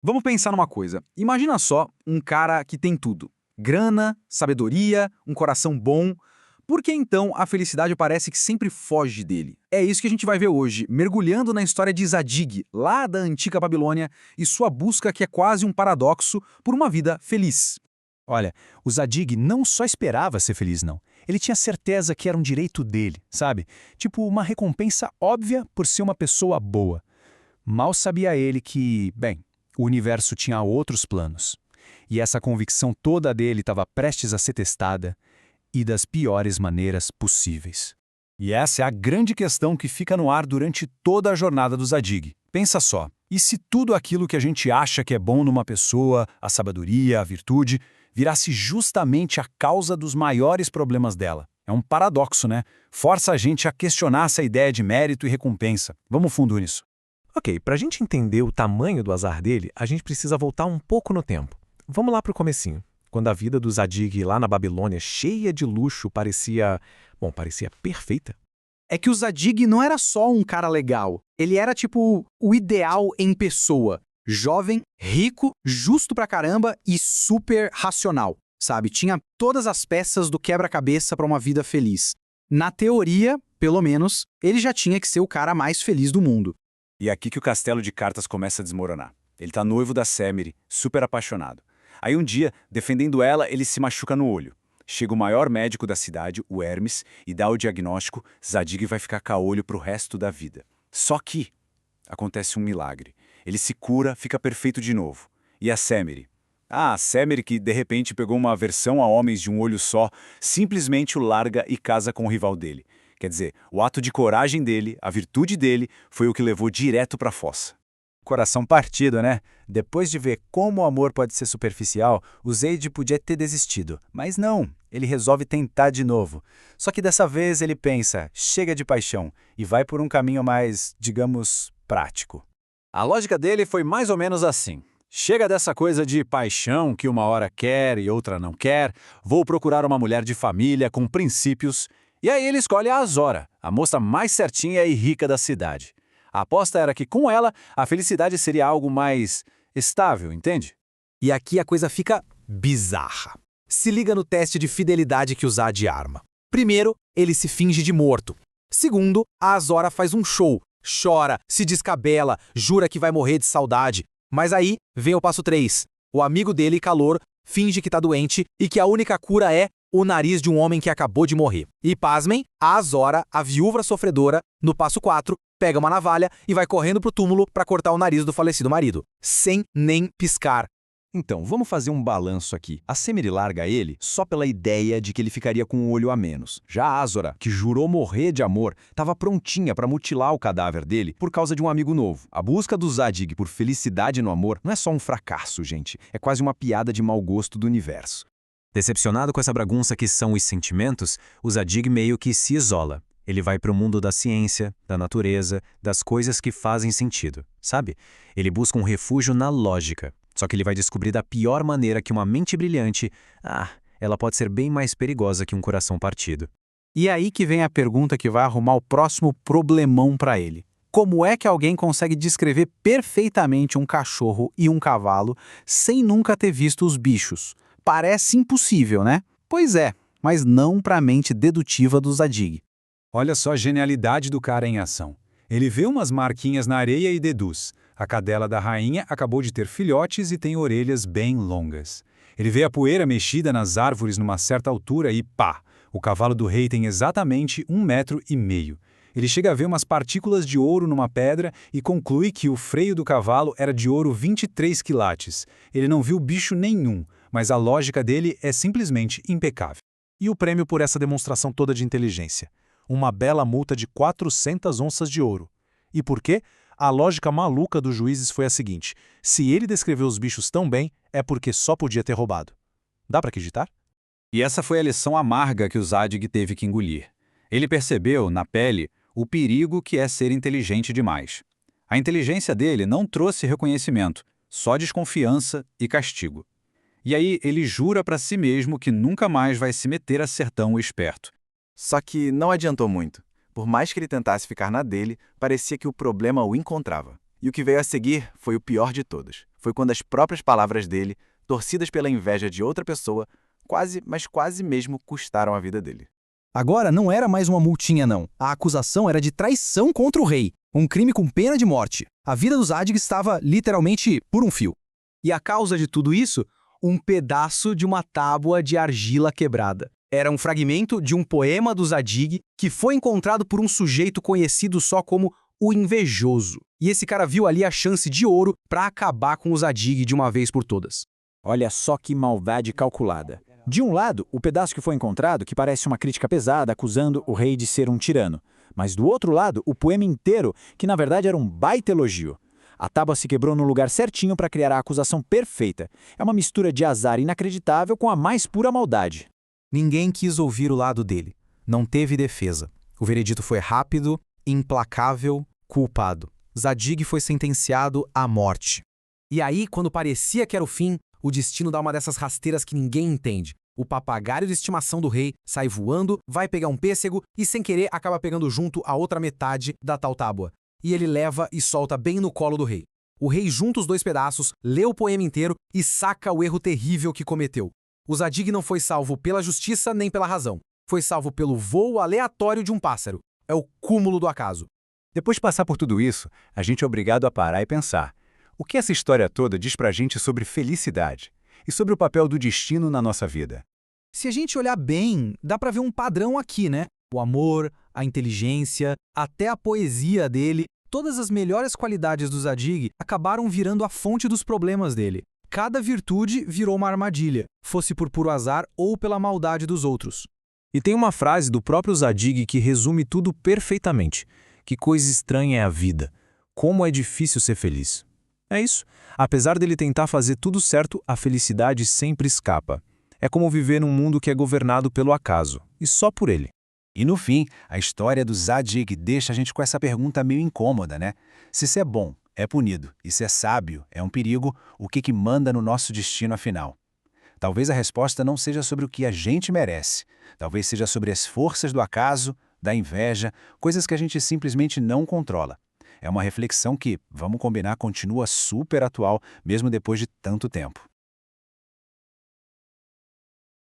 Vamos pensar numa coisa. Imagina só um cara que tem tudo: grana, sabedoria, um coração bom. Por que então a felicidade parece que sempre foge dele? É isso que a gente vai ver hoje, mergulhando na história de Zadig, lá da antiga Babilônia, e sua busca que é quase um paradoxo por uma vida feliz. Olha, o Zadig não só esperava ser feliz, não. Ele tinha certeza que era um direito dele, sabe? Tipo, uma recompensa óbvia por ser uma pessoa boa. Mal sabia ele que, bem, o universo tinha outros planos. E essa convicção toda dele estava prestes a ser testada, e das piores maneiras possíveis. E essa é a grande questão que fica no ar durante toda a jornada do Zadig. Pensa só, e se tudo aquilo que a gente acha que é bom numa pessoa, a sabedoria, a virtude, virasse justamente a causa dos maiores problemas dela? É um paradoxo, né? Força a gente a questionar essa ideia de mérito e recompensa. Vamos fundo nisso. Ok, para a gente entender o tamanho do azar dele, a gente precisa voltar um pouco no tempo. Vamos lá para o comecinho, quando a vida do Zadig lá na Babilônia, cheia de luxo, parecia perfeita. É que o Zadig não era só um cara legal. Ele era tipo o ideal em pessoa. Jovem, rico, justo pra caramba e super racional, sabe? Tinha todas as peças do quebra-cabeça pra uma vida feliz. Na teoria, pelo menos, ele já tinha que ser o cara mais feliz do mundo. E é aqui que o castelo de cartas começa a desmoronar. Ele tá noivo da Semire, super apaixonado. Aí um dia, defendendo ela, ele se machuca no olho. Chega o maior médico da cidade, o Hermes, e dá o diagnóstico: Zadig vai ficar caolho pro resto da vida. Só que acontece um milagre. Ele se cura, fica perfeito de novo. E a Semire? Ah, a Semire, que de repente pegou uma aversão a homens de um olho só, simplesmente o larga e casa com o rival dele. Quer dizer, o ato de coragem dele, a virtude dele, foi o que levou direto pra fossa. Coração partido, né? Depois de ver como o amor pode ser superficial, o Zayd podia ter desistido. Mas não, ele resolve tentar de novo. Só que dessa vez ele pensa, chega de paixão, e vai por um caminho mais, digamos, prático. A lógica dele foi mais ou menos assim. Chega dessa coisa de paixão que uma hora quer e outra não quer, vou procurar uma mulher de família com princípios. E aí ele escolhe a Azora, a moça mais certinha e rica da cidade. A aposta era que com ela, a felicidade seria algo mais estável, entende? E aqui a coisa fica bizarra. Se liga no teste de fidelidade que o Zad arma. Primeiro, ele se finge de morto. Segundo, a Azora faz um show, chora, se descabela, jura que vai morrer de saudade. Mas aí vem o passo 3. O amigo dele, Calor, finge que tá doente e que a única cura é o nariz de um homem que acabou de morrer. E pasmem, a Azora, a viúva sofredora, no passo 4, pega uma navalha e vai correndo pro túmulo para cortar o nariz do falecido marido, sem nem piscar. Então, vamos fazer um balanço aqui. A Semire larga ele só pela ideia de que ele ficaria com um olho a menos. Já a Azora, que jurou morrer de amor, estava prontinha para mutilar o cadáver dele por causa de um amigo novo. A busca do Zadig por felicidade no amor não é só um fracasso, gente. É quase uma piada de mau gosto do universo. Decepcionado com essa bagunça que são os sentimentos, o Zadig meio que se isola. Ele vai para o mundo da ciência, da natureza, das coisas que fazem sentido, sabe? Ele busca um refúgio na lógica. Só que ele vai descobrir da pior maneira que uma mente brilhante, ela pode ser bem mais perigosa que um coração partido. E aí que vem a pergunta que vai arrumar o próximo problemão para ele. Como é que alguém consegue descrever perfeitamente um cachorro e um cavalo sem nunca ter visto os bichos? Parece impossível, né? Pois é, mas não para a mente dedutiva do Zadig. Olha só a genialidade do cara em ação. Ele vê umas marquinhas na areia e deduz. A cadela da rainha acabou de ter filhotes e tem orelhas bem longas. Ele vê a poeira mexida nas árvores numa certa altura e pá! O cavalo do rei tem exatamente 1,5 metros. Ele chega a ver umas partículas de ouro numa pedra e conclui que o freio do cavalo era de ouro 23 quilates. Ele não viu bicho nenhum, mas a lógica dele é simplesmente impecável. E o prêmio por essa demonstração toda de inteligência? Uma bela multa de 400 onças de ouro. E por quê? A lógica maluca dos juízes foi a seguinte: se ele descreveu os bichos tão bem, é porque só podia ter roubado. Dá para acreditar? E essa foi a lição amarga que o Zadig teve que engolir. Ele percebeu, na pele, o perigo que é ser inteligente demais. A inteligência dele não trouxe reconhecimento, só desconfiança e castigo. E aí ele jura para si mesmo que nunca mais vai se meter a ser tão esperto. Só que não adiantou muito. Por mais que ele tentasse ficar na dele, parecia que o problema o encontrava. E o que veio a seguir foi o pior de todos. foi quando as próprias palavras dele, torcidas pela inveja de outra pessoa, quase, mas quase mesmo custaram a vida dele. Agora não era mais uma multinha, não. A acusação era de traição contra o rei, um crime com pena de morte. A vida do Zadig estava literalmente por um fio. E a causa de tudo isso? Um pedaço de uma tábua de argila quebrada. Era um fragmento de um poema do Zadig que foi encontrado por um sujeito conhecido só como o Invejoso. E esse cara viu ali a chance de ouro para acabar com o Zadig de uma vez por todas. Olha só que maldade calculada. De um lado, o pedaço que foi encontrado, que parece uma crítica pesada, acusando o rei de ser um tirano. Mas do outro lado, o poema inteiro, que na verdade era um baita elogio. A tábua se quebrou no lugar certinho para criar a acusação perfeita. É uma mistura de azar inacreditável com a mais pura maldade. Ninguém quis ouvir o lado dele. Não teve defesa. O veredito foi rápido, implacável, culpado. Zadig foi sentenciado à morte. E aí, quando parecia que era o fim, o destino dá uma dessas rasteiras que ninguém entende. O papagaio de estimação do rei sai voando, vai pegar um pêssego e, sem querer, acaba pegando junto a outra metade da tal tábua. E ele leva e solta bem no colo do rei. O rei junta os dois pedaços, lê o poema inteiro e saca o erro terrível que cometeu. O Zadig não foi salvo pela justiça nem pela razão. Foi salvo pelo voo aleatório de um pássaro. É o cúmulo do acaso. Depois de passar por tudo isso, a gente é obrigado a parar e pensar. O que essa história toda diz pra gente sobre felicidade e sobre o papel do destino na nossa vida? Se a gente olhar bem, dá pra ver um padrão aqui, né? O amor, a inteligência, até a poesia dele, todas as melhores qualidades do Zadig acabaram virando a fonte dos problemas dele. Cada virtude virou uma armadilha, fosse por puro azar ou pela maldade dos outros. E tem uma frase do próprio Zadig que resume tudo perfeitamente. Que coisa estranha é a vida. Como é difícil ser feliz. É isso. Apesar dele tentar fazer tudo certo, a felicidade sempre escapa. É como viver num mundo que é governado pelo acaso, e só por ele. E no fim, a história do Zadig deixa a gente com essa pergunta meio incômoda, né? Se ser bom é punido e ser sábio é um perigo, o que manda no nosso destino afinal? Talvez a resposta não seja sobre o que a gente merece. Talvez seja sobre as forças do acaso, da inveja, coisas que a gente simplesmente não controla. É uma reflexão que, vamos combinar, continua super atual, mesmo depois de tanto tempo.